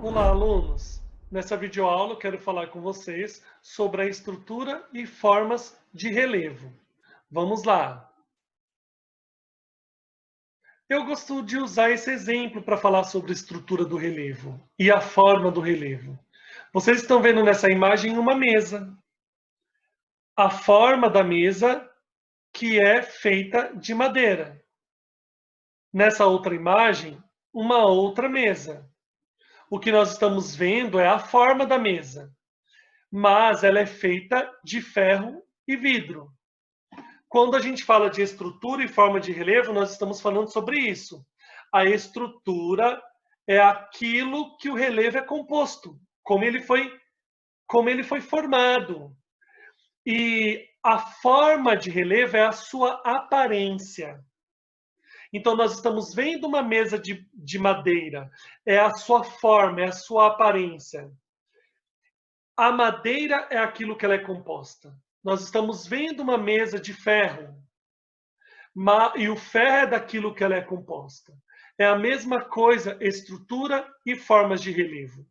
Olá, alunos! Nessa videoaula eu quero falar com vocês sobre a estrutura e formas de relevo. Vamos lá! Eu gosto de usar esse exemplo para falar sobre a estrutura do relevo e a forma do relevo. Vocês estão vendo nessa imagem uma mesa. A forma da mesa que é feita de madeira. Nessa outra imagem, uma outra mesa. O que nós estamos vendo é a forma da mesa, mas ela é feita de ferro e vidro. Quando a gente fala de estrutura e forma de relevo, nós estamos falando sobre isso. A estrutura é aquilo que o relevo é composto, como ele foi formado. E a forma de relevo é a sua aparência. Então, nós estamos vendo uma mesa de madeira, é a sua forma, é a sua aparência. A madeira é aquilo que ela é composta. Nós estamos vendo uma mesa de ferro, e o ferro é daquilo que ela é composta. É a mesma coisa, estrutura e formas de relevo.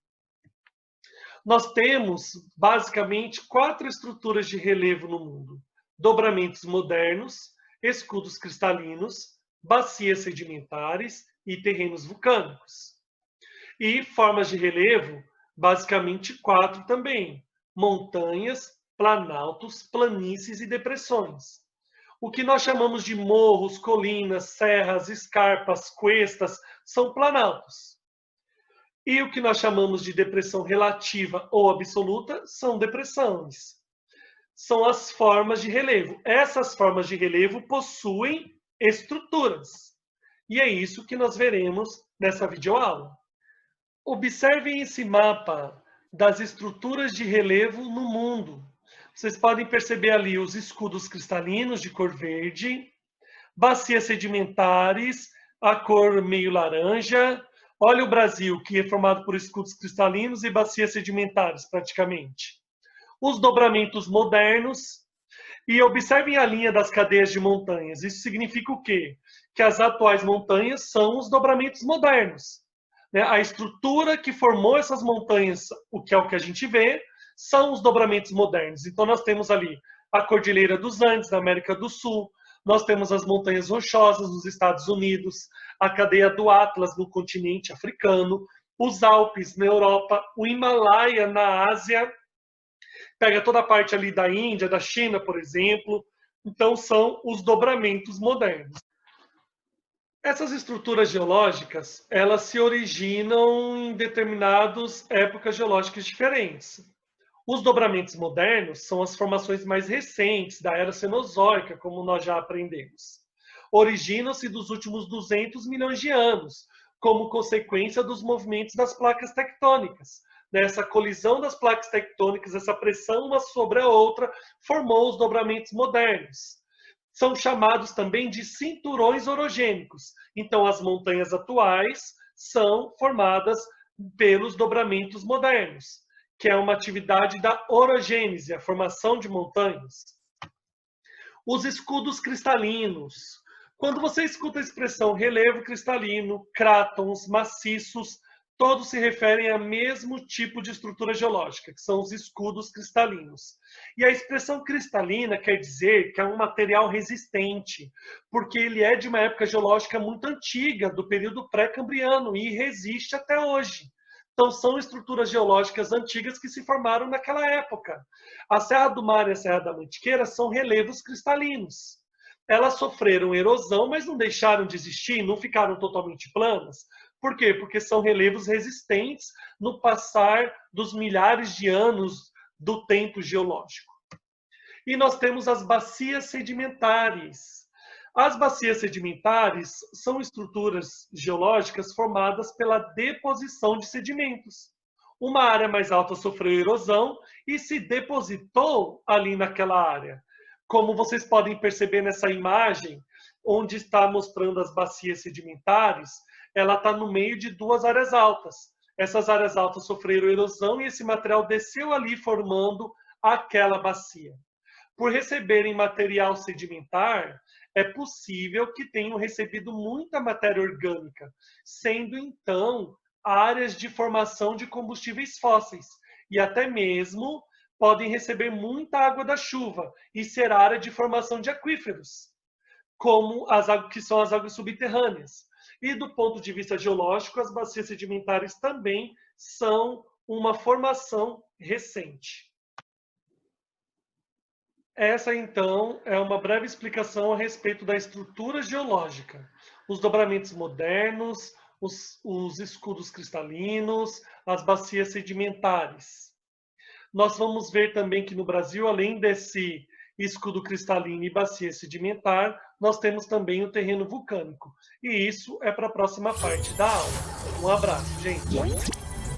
Nós temos, basicamente, 4 estruturas de relevo no mundo: dobramentos modernos, escudos cristalinos, bacias sedimentares e terrenos vulcânicos. E formas de relevo, basicamente 4 também: montanhas, planaltos, planícies e depressões. O que nós chamamos de morros, colinas, serras, escarpas, cuestas, são planaltos. E o que nós chamamos de depressão relativa ou absoluta são depressões. São as formas de relevo. Essas formas de relevo possuem estruturas. E é isso que nós veremos nessa videoaula. Observem esse mapa das estruturas de relevo no mundo. Vocês podem perceber ali os escudos cristalinos de cor verde, bacias sedimentares, a cor meio laranja. Olha o Brasil, que é formado por escudos cristalinos e bacias sedimentares, praticamente. Os dobramentos modernos. E observem a linha das cadeias de montanhas. Isso significa o quê? Que as atuais montanhas são os dobramentos modernos. A estrutura que formou essas montanhas, o que é o que a gente vê, são os dobramentos modernos. Então, nós temos ali a Cordilheira dos Andes, na América do Sul, nós temos as Montanhas Rochosas nos Estados Unidos, a cadeia do Atlas no continente africano, os Alpes na Europa, o Himalaia na Ásia, pega toda a parte ali da Índia, da China, por exemplo. Então, são os dobramentos modernos. Essas estruturas geológicas, elas se originam em determinadas épocas geológicas diferentes. Os dobramentos modernos são as formações mais recentes, da Era Cenozoica, como nós já aprendemos. Originam-se dos últimos 200 milhões de anos, como consequência dos movimentos das placas tectônicas. Nessa colisão das placas tectônicas, essa pressão uma sobre a outra, formou os dobramentos modernos. São chamados também de cinturões orogênicos. Então, as montanhas atuais são formadas pelos dobramentos modernos, que é uma atividade da orogênese, a formação de montanhas. Os escudos cristalinos. Quando você escuta a expressão relevo cristalino, crátons, maciços, todos se referem ao mesmo tipo de estrutura geológica, que são os escudos cristalinos. E a expressão cristalina quer dizer que é um material resistente, porque ele é de uma época geológica muito antiga, do período pré-cambriano, e resiste até hoje. Então, são estruturas geológicas antigas que se formaram naquela época. A Serra do Mar e a Serra da Mantiqueira são relevos cristalinos. Elas sofreram erosão, mas não deixaram de existir, não ficaram totalmente planas. Por quê? Porque são relevos resistentes no passar dos milhares de anos do tempo geológico. E nós temos as bacias sedimentares. As bacias sedimentares são estruturas geológicas formadas pela deposição de sedimentos. Uma área mais alta sofreu erosão e se depositou ali naquela área. Como vocês podem perceber nessa imagem, onde está mostrando as bacias sedimentares, ela está no meio de 2 áreas altas. Essas áreas altas sofreram erosão e esse material desceu ali formando aquela bacia. Por receberem material sedimentar, é possível que tenham recebido muita matéria orgânica, sendo então áreas de formação de combustíveis fósseis e até mesmo podem receber muita água da chuva e ser área de formação de aquíferos, como as águas que são as águas subterrâneas. E do ponto de vista geológico, as bacias sedimentares também são uma formação recente. Essa, então, é uma breve explicação a respeito da estrutura geológica, os dobramentos modernos, os escudos cristalinos, as bacias sedimentares. Nós vamos ver também que no Brasil, além desse escudo cristalino e bacia sedimentar, nós temos também o terreno vulcânico. E isso é para a próxima parte da aula. Um abraço, gente!